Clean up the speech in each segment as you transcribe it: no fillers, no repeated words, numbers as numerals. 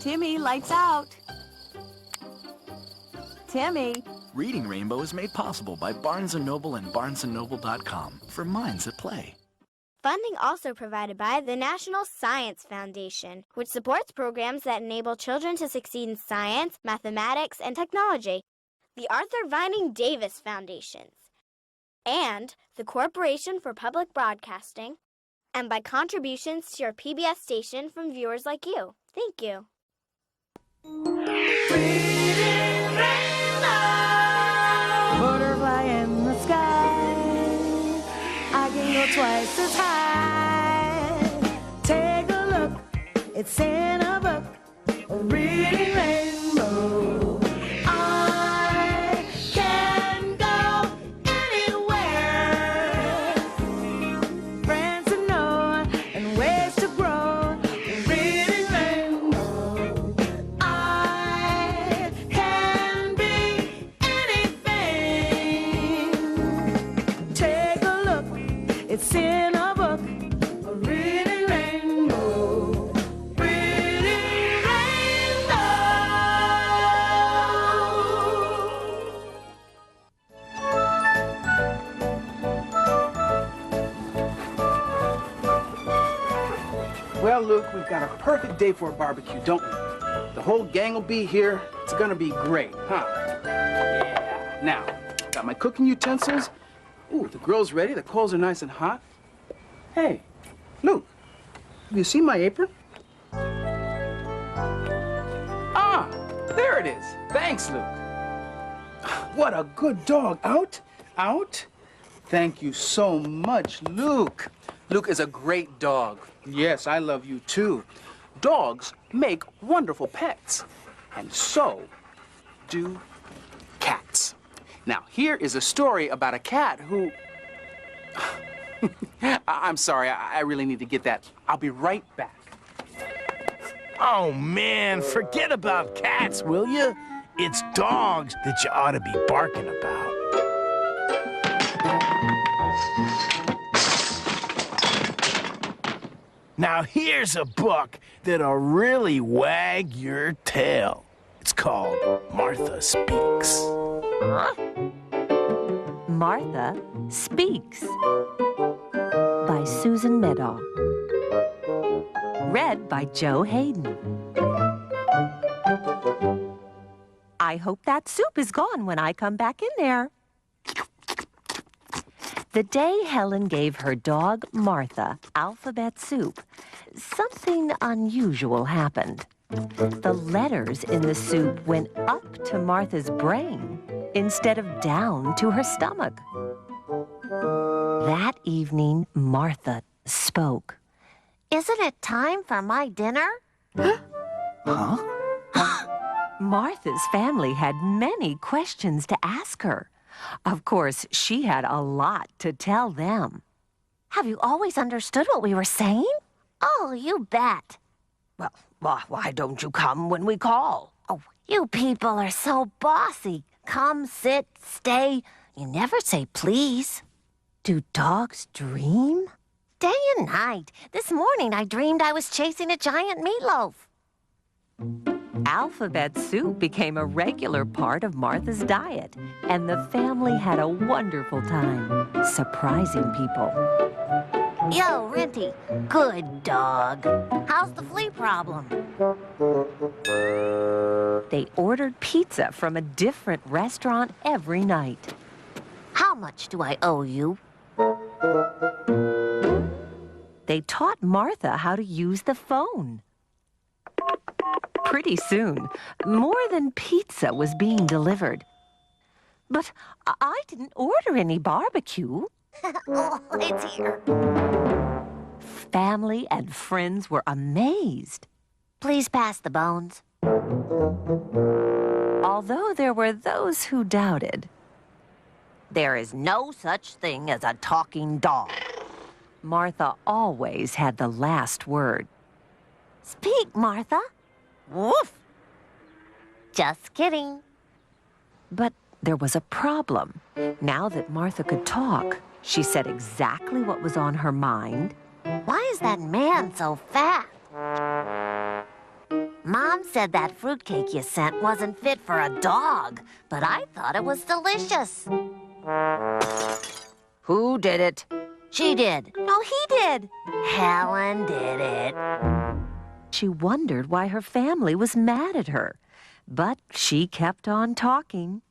Timmy, lights out. Timmy. Reading Rainbow is made possible by Barnes & Noble and barnesandnoble.com for minds at play. Funding also provided by the National Science Foundation, which supports programs that enable children to succeed in science, mathematics, and technology. The Arthur Vining Davis Foundations, and the Corporation for Public Broadcasting, and by contributions to your PBS station from viewers like you. Thank you. Butterfly in the sky, I can go twice as high. Take a look, it's in a book, a reading rainbow. I can go anywhere. Friends to know and ways to grow, a reading rainbow. I can be anything. Take a look, it's in a book, a reading rainbow. Reading rainbow. Well, Luke, we've got a perfect day for a barbecue, don't we? The whole gang will be here. It's gonna be great, huh? Yeah. Now, got my cooking utensils. Ooh, the grill's ready. The coals are nice and hot. Hey, Luke, have you seen my apron? Ah, there it is. Thanks, Luke. What a good dog. Out? Out? Thank you so much, Luke. Luke is a great dog. Yes, I love you too. Dogs make wonderful pets. And so do cats. Now, here is a story about a cat who... I'm sorry, I really need to get that. I'll be right back. Oh, man, forget about cats, will you? It's dogs that you ought to be barking about. Now, here's a book that'll really wag your tail. It's called Martha Speaks. Martha Speaks by Susan Meadow. Read by Joe Hayden. I hope that soup is gone when I come back in there. The day Helen gave her dog, Martha, alphabet soup, something unusual happened. The letters in the soup went up to Martha's brain instead of down to her stomach. That evening, Martha spoke. Isn't it time for my dinner? Huh? Martha's family had many questions to ask her. Of course, she had a lot to tell them. Have you always understood what we were saying? Oh, you bet. Well, why don't you come when we call? Oh, you people are so bossy. Come, sit, stay. You never say please. Do dogs dream? Day and night. This morning I dreamed I was chasing a giant meatloaf. Alphabet soup became a regular part of Martha's diet, and the family had a wonderful time, surprising people. Yo, Renty, good dog. How's the flea problem? They ordered pizza from a different restaurant every night. How much do I owe you? They taught Martha how to use the phone. Pretty soon, more than pizza was being delivered. But I didn't order any barbecue. Oh, it's here. Family and friends were amazed. Please pass the bones. Although there were those who doubted. There is no such thing as a talking dog. Martha always had the last word. Speak, Martha. Woof! Just kidding. But there was a problem. Now that Martha could talk, she said exactly what was on her mind. Why is that man so fat? Mom said that fruitcake you sent wasn't fit for a dog, but I thought it was delicious. Who did it? She did. No, he did. Helen did it. She wondered why her family was mad at her, but she kept on talking.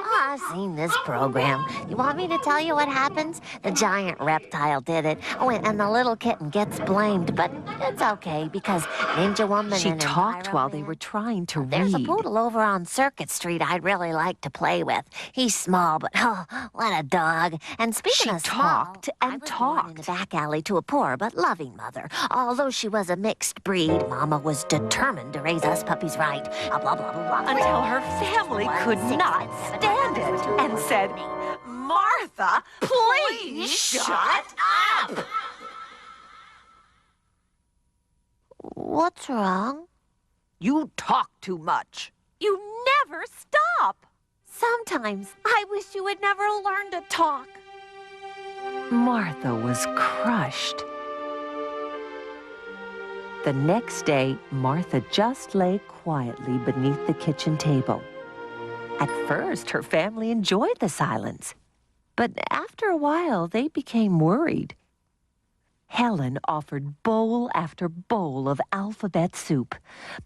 Oh, I've seen this program. You want me to tell you what happens? The giant reptile did it. Oh, and the little kitten gets blamed, but it's okay because Ninja Woman She and talked while they Environment- were trying to There's a read. poodle over on Circuit Street I'd really like to play with. He's small, but oh, what a dog. And speaking She of small, talked and I was born in the talked. back alley to a poor but loving mother. Although she was a mixed breed, Mama was determined to raise us puppies right. Blah, blah, blah, blah, blah. Until her family could not stand it and said, "Martha, please shut up!" What's wrong? You talk too much. You never stop. Sometimes I wish you had never learned to talk. Martha was crushed. The next day, Martha just lay quietly beneath the kitchen table. At first, her family enjoyed the silence, but after a while, they became worried. Helen offered bowl after bowl of alphabet soup,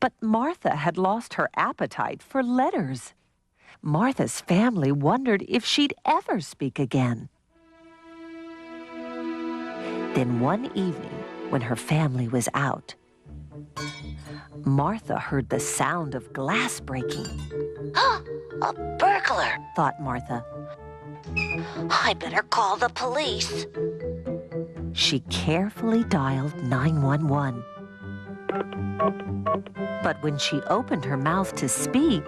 but Martha had lost her appetite for letters. Martha's family wondered if she'd ever speak again. Then one evening, when her family was out, Martha heard the sound of glass breaking. A burglar. Thought Martha. I better call the police. She carefully dialed 911. But when she opened her mouth to speak,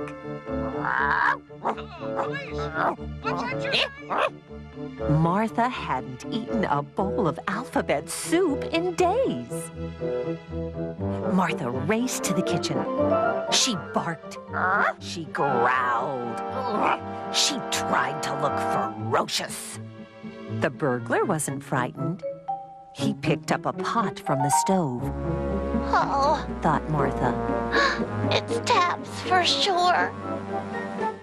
Martha hadn't eaten a bowl of alphabet soup in days. Martha raced to the kitchen. She barked. She growled. She tried to look ferocious. The burglar wasn't frightened. He picked up a pot from the stove. Oh, Thought Martha. it's Taps for sure.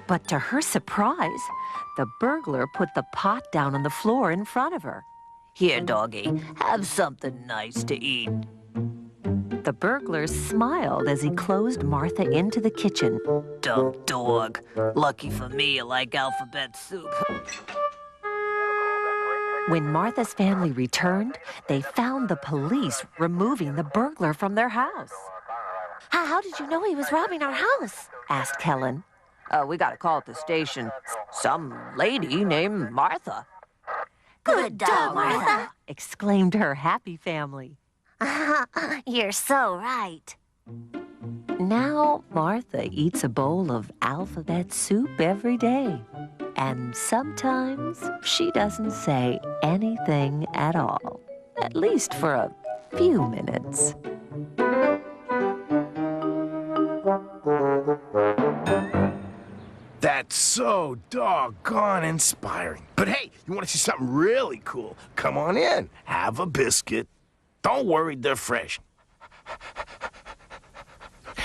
But to her surprise, the burglar put the pot down on the floor in front of her. Here, doggy, have something nice to eat. The burglar smiled as he closed Martha into the kitchen. Dumb dog. Lucky for me, you like alphabet soup. When Martha's family returned, they found the police removing the burglar from their house. How did you know he was robbing our house? Asked Helen. We got a call at the station. Some lady named Martha. Good dog, Martha. Exclaimed her happy family. You're so right. Now Martha eats a bowl of alphabet soup every day. And sometimes she doesn't say anything at all. At least for a few minutes. That's so doggone inspiring. But hey, you want to see something really cool? Come on in. Have a biscuit. Don't worry, they're fresh.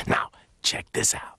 Now, check this out.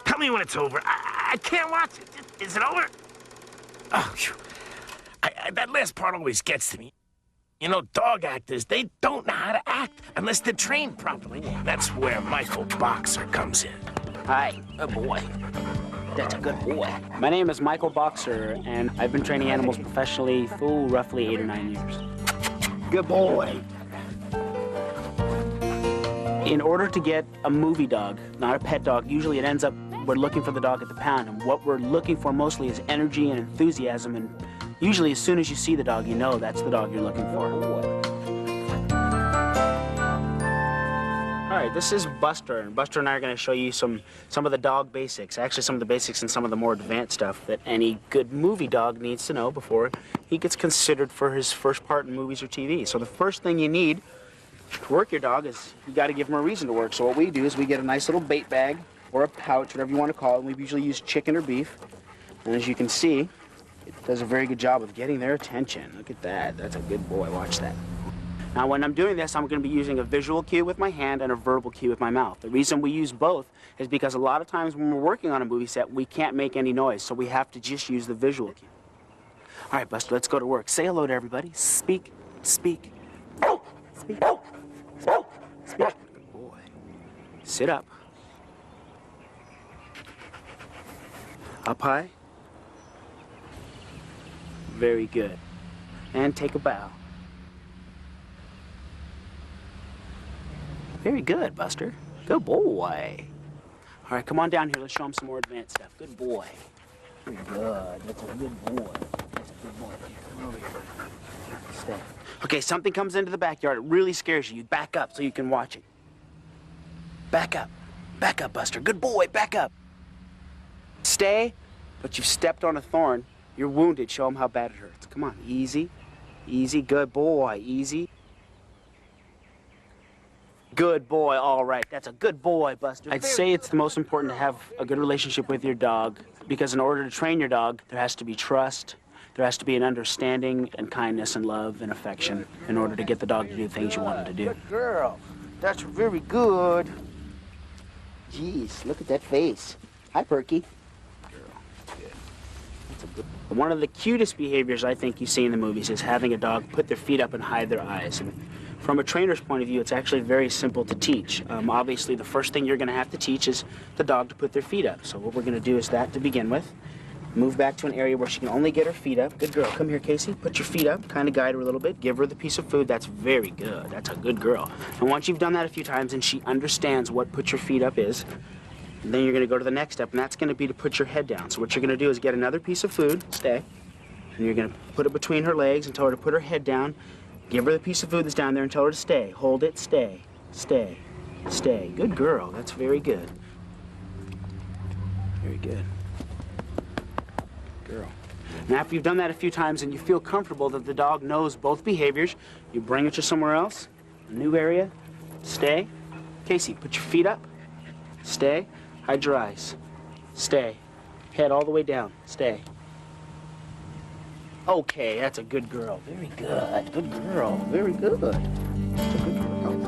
Tell me when it's over. I can't watch it. Is it over? Oh, phew. That last part always gets to me. You know, dog actors, they don't know how to act unless they're trained properly. That's where Michael Boxer comes in. Hi, good boy. That's a good boy. My name is Michael Boxer, and I've been training animals professionally for roughly 8 or 9 years. Good boy. In order to get a movie dog, not a pet dog, usually it ends up we're looking for the dog at the pound, and what we're looking for mostly is energy and enthusiasm, and usually as soon as you see the dog, you know that's the dog you're looking for. All right, this is Buster, and Buster and I are going to show you some of the dog basics, actually some of the basics and some of the more advanced stuff that any good movie dog needs to know before he gets considered for his first part in movies or TV. So the first thing you need to work your dog is you got to give him a reason to work. So what we do is we get a nice little bait bag or a pouch, whatever you want to call it, and we usually use chicken or beef. And as you can see, it does a very good job of getting their attention. Look at that. That's a good boy. Watch that. Now, when I'm doing this, I'm going to be using a visual cue with my hand and a verbal cue with my mouth. The reason we use both is because a lot of times when we're working on a movie set, we can't make any noise, so we have to just use the visual cue. All right, Buster, let's go to work. Say hello to everybody. Speak, speak. Speak, speak, speak. Good boy. Sit up. Up high. Very good. And take a bow. Very good, Buster. Good boy. All right, come on down here. Let's show him some more advanced stuff. Good boy. Very good. That's a good boy. That's a good boy. Come over here. Stay. Okay, something comes into the backyard. It really scares you. You back up so you can watch it. Back up. Back up, Buster. Good boy. Back up. Stay, but you've stepped on a thorn. You're wounded. Show him how bad it hurts. Come on. Easy. Easy. Good boy. Easy. Good boy. All right. That's a good boy, Buster. I'd say it's the most important to have a good relationship with your dog, because in order to train your dog, there has to be trust. There has to be an understanding and kindness and love and affection in order to get the dog to do the things you want him to do. Good girl. That's very good. Jeez, look at that face. Hi, Perky. One of the cutest behaviors I think you see in the movies is having a dog put their feet up and hide their eyes. And from a trainer's point of view, it's actually very simple to teach. Obviously, the first thing you're going to have to teach is the dog to put their feet up. So what we're going to do is that to begin with. Move back to an area where she can only get her feet up. Good girl. Come here, Casey. Put your feet up. Kind of guide her a little bit. Give her the piece of food. That's very good. That's a good girl. And once you've done that a few times and she understands what put your feet up is, then you're going to go to the next step, and that's going to be to put your head down. So what you're going to do is get another piece of food, stay, and you're going to put it between her legs and tell her to put her head down. Give her the piece of food that's down there and tell her to stay. Hold it, stay, stay, stay. Good girl. That's very good. Very good. Girl. And after you've done that a few times and you feel comfortable that the dog knows both behaviors, you bring it to somewhere else, a new area, stay. Casey, put your feet up, stay. Hide your eyes. Stay. Head all the way down. Stay. Okay, that's a good girl. Very good. Good girl. Very good. That's a good girl.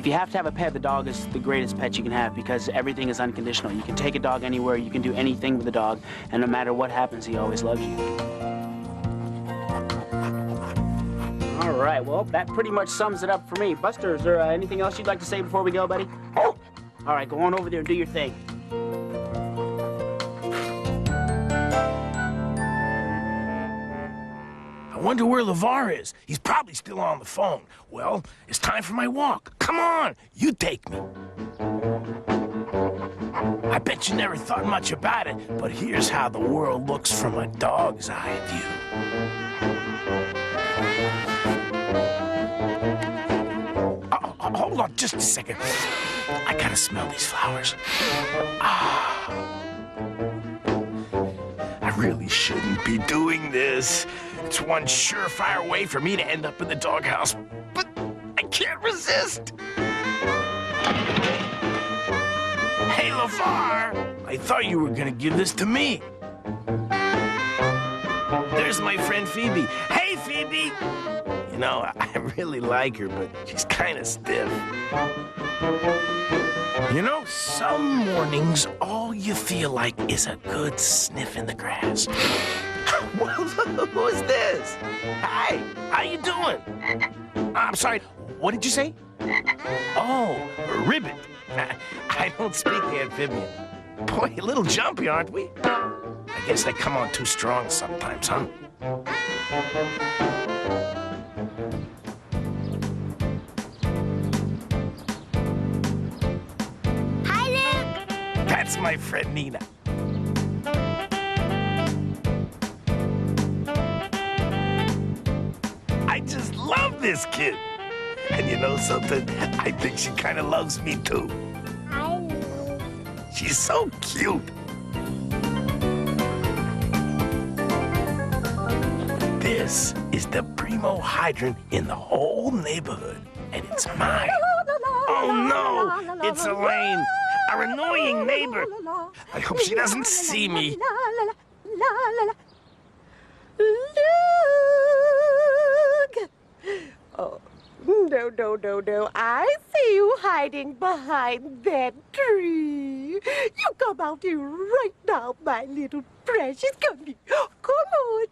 If you have to have a pet, the dog is the greatest pet you can have because everything is unconditional. You can take a dog anywhere, you can do anything with the dog, and no matter what happens, he always loves you. All right, well, that pretty much sums it up for me. Buster, is there anything else you'd like to say before we go, buddy? All right, go on over there and do your thing. I wonder where LeVar is. He's probably still on the phone. Well, it's time for my walk. Come on, you take me. I bet you never thought much about it, but here's how the world looks from a dog's eye view. Hold on just a second. I gotta smell these flowers. I really shouldn't be doing this. It's one surefire way for me to end up in the doghouse, but I can't resist. Hey, LeVar, I thought you were gonna give this to me. There's my friend Phoebe. Hey, Phoebe! You know, I really like her, but she's kind of stiff. You know, some mornings, all you feel like is a good sniff in the grass. Well, who is this? Hi, how you doing? I'm sorry, what did you say? Oh, ribbit. I don't speak amphibian. Boy, a little jumpy, aren't we? I guess I come on too strong sometimes, huh? Hi, Luke. That's my friend Nina. I just love this kid. And you know something? I think she kind of loves me too. Hi, Luke. She's so cute. This is the primo hydrant in the whole neighborhood, and it's mine. Oh no, it's Elaine, our annoying neighbor. I hope she doesn't see me. Look! Oh, no. I see you hiding behind that tree. You come out here right now, my little precious. Come here. Come on.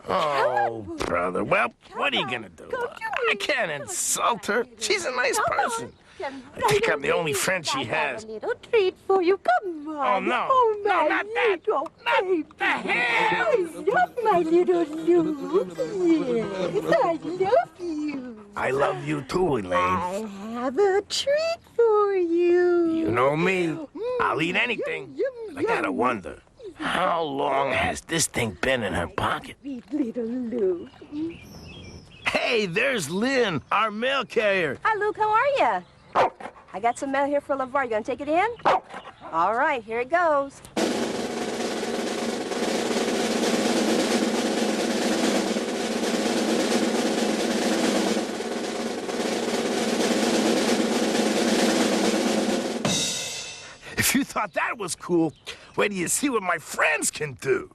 Oh, brother. Well, what are you gonna do? I can't insult her. She's a nice person. I think I'm the only friend she has. A little treat for you. Come on. Oh, no. Oh, No, my not that. little Not baby. the hand. I love my little Luke. Yes, I love you. I love you too, Elaine. I have a treat for you. You know me. I'll eat anything. I gotta wonder, how long has this thing been in her pocket? Sweet little Luke. Hey, there's Lynn, our mail carrier. Hi, Luke. How are you? I got some mail here for LeVar. You gonna take it in? All right, here it goes. If you thought that was cool, wait till you see what my friends can do.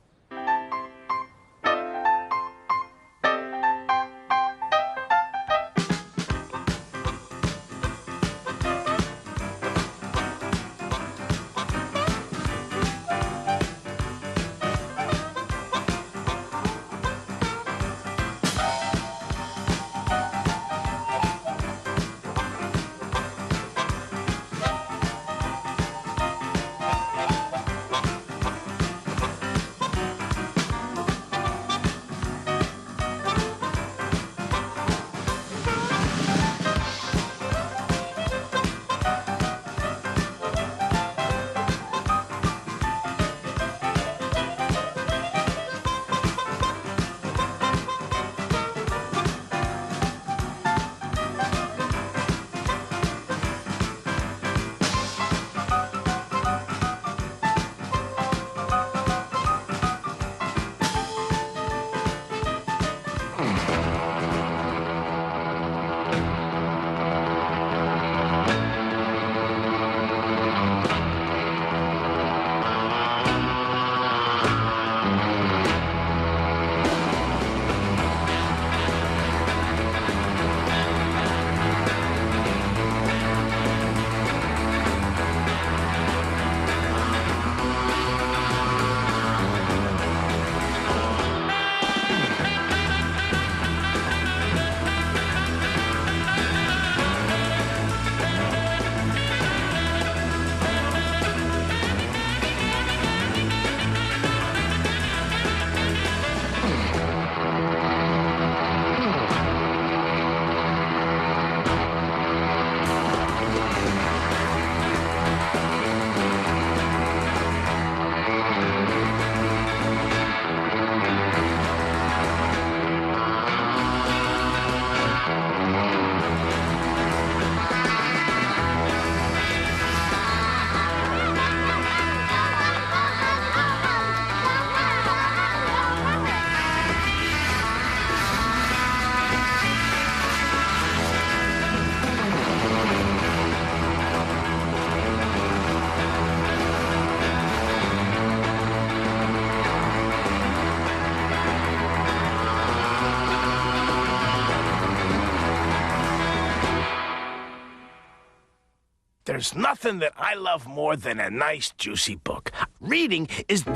there's nothing that I love more than a nice, juicy book. Reading is the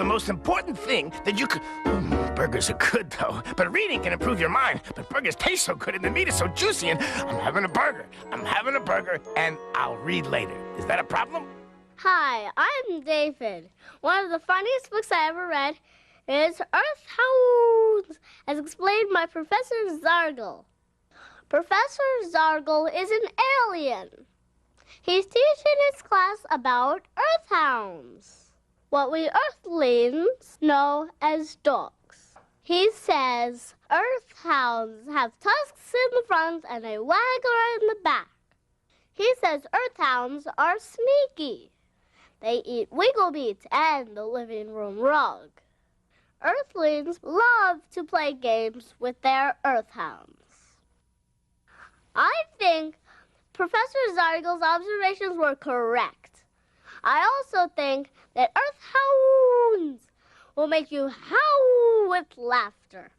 most important thing that you could... Burgers are good, though, but reading can improve your mind. But burgers taste so good and the meat is so juicy, and I'm having a burger. I'm having a burger, and I'll read later. Is that a problem? Hi, I'm David. One of the funniest books I ever read is Earth Hounds, as explained by Professor Zargle. Professor Zargle is an alien. He's teaching his class about Earth Hounds, what we Earthlings know as dogs. He says Earth Hounds have tusks in the front and a waggler in the back. He says Earth Hounds are sneaky. They eat wiggle beats and the living room rug. Earthlings love to play games with their Earth Hounds. I think Professor Zargle's observations were correct. I also think that Earth Hounds will make you howl with laughter.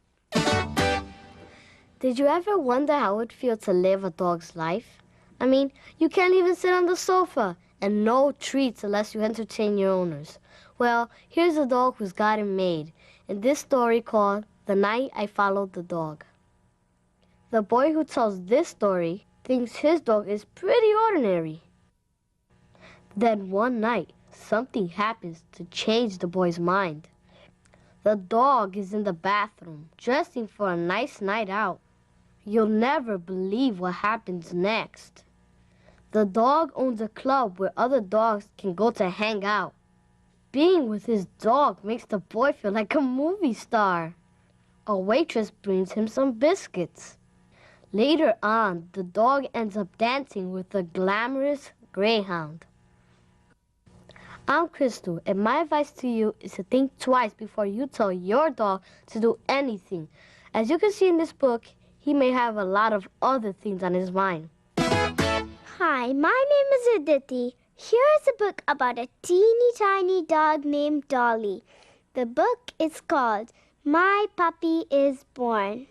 Did you ever wonder how it feels to live a dog's life? I mean, you can't even sit on the sofa, and no treats unless you entertain your owners. Well, here's a dog who's got it made, in this story called The Night I Followed the Dog. The boy who tells this story thinks his dog is pretty ordinary. Then one night, something happens to change the boy's mind. The dog is in the bathroom, dressing for a nice night out. You'll never believe what happens next. The dog owns a club where other dogs can go to hang out. Being with his dog makes the boy feel like a movie star. A waitress brings him some biscuits. Later on, the dog ends up dancing with a glamorous greyhound. I'm Crystal, and my advice to you is to think twice before you tell your dog to do anything. As you can see in this book, he may have a lot of other things on his mind. Hi, my name is Aditi. Here is a book about a teeny tiny dog named Dolly. The book is called My Puppy is Born.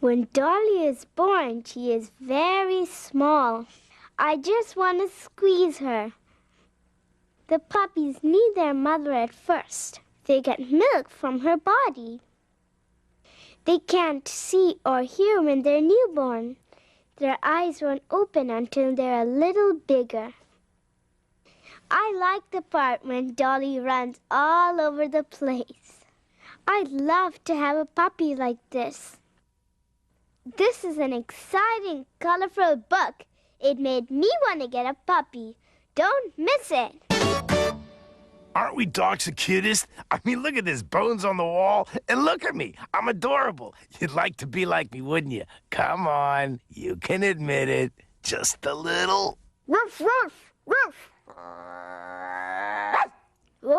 When Dolly is born, she is very small. I just want to squeeze her. The puppies need their mother at first. They get milk from her body. They can't see or hear when they're newborn. Their eyes won't open until they're a little bigger. I like the part when Dolly runs all over the place. I'd love to have a puppy like this. This is an exciting, colorful book. It made me want to get a puppy. Don't miss it. Aren't we dogs the cutest? I mean, look at this, bones on the wall. And look at me. I'm adorable. You'd like to be like me, wouldn't you? Come on. You can admit it. Just a little. Woof, woof, woof. Woof, woof.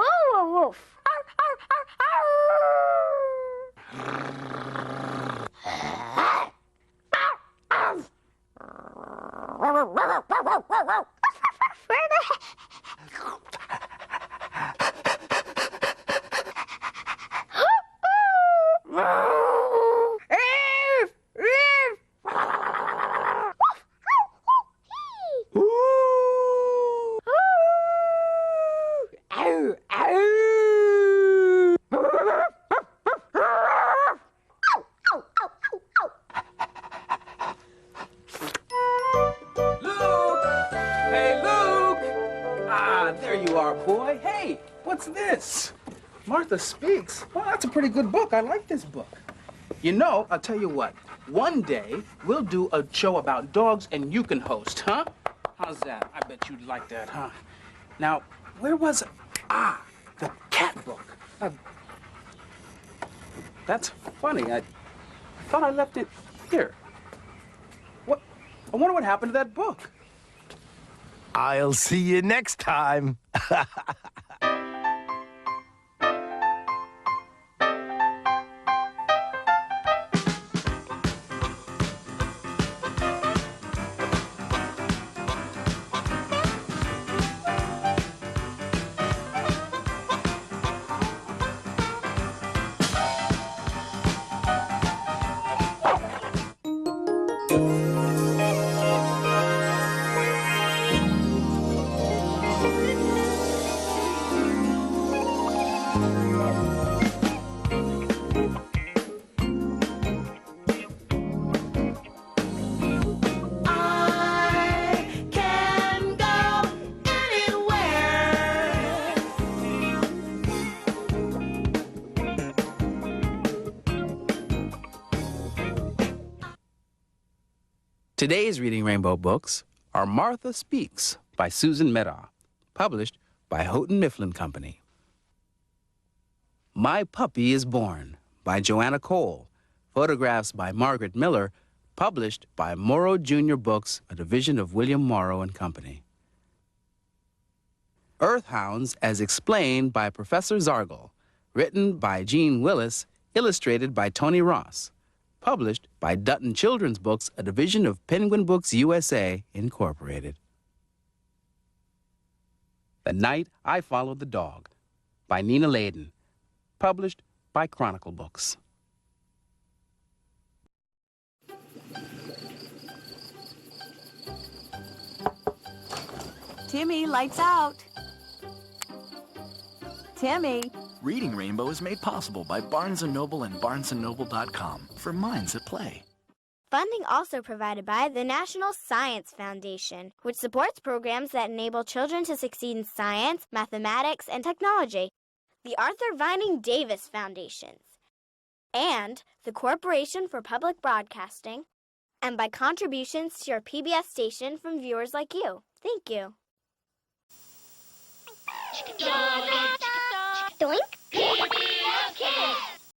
Martha Speaks? Well, that's a pretty good book. I like this book. You know, I'll tell you what. One day, we'll do a show about dogs and you can host, huh? How's that? I bet you'd like that, huh? Now, where was it? Ah, the cat book. That's funny. I thought I left it here. What? I wonder what happened to that book. I'll see you next time. Today's Reading Rainbow books are Martha Speaks by Susan Medaw, published by Houghton Mifflin Company. My Puppy is Born by Joanna Cole, photographs by Margaret Miller, published by Morrow Jr. Books, a division of William Morrow and Company. Earthhounds as explained by Professor Zargle, written by Gene Willis, illustrated by Tony Ross, published by Dutton Children's Books, a division of Penguin Books USA, Incorporated. The Night I Followed the Dog by Nina Layden, published by Chronicle Books. Timmy, lights out. Timmy. Reading Rainbow is made possible by Barnes & Noble and barnesandnoble.com for minds at play. Funding also provided by the National Science Foundation, which supports programs that enable children to succeed in science, mathematics, and technology. The Arthur Vining Davis Foundations, and the Corporation for Public Broadcasting, and by contributions to your PBS station from viewers like you. Thank you. Doink.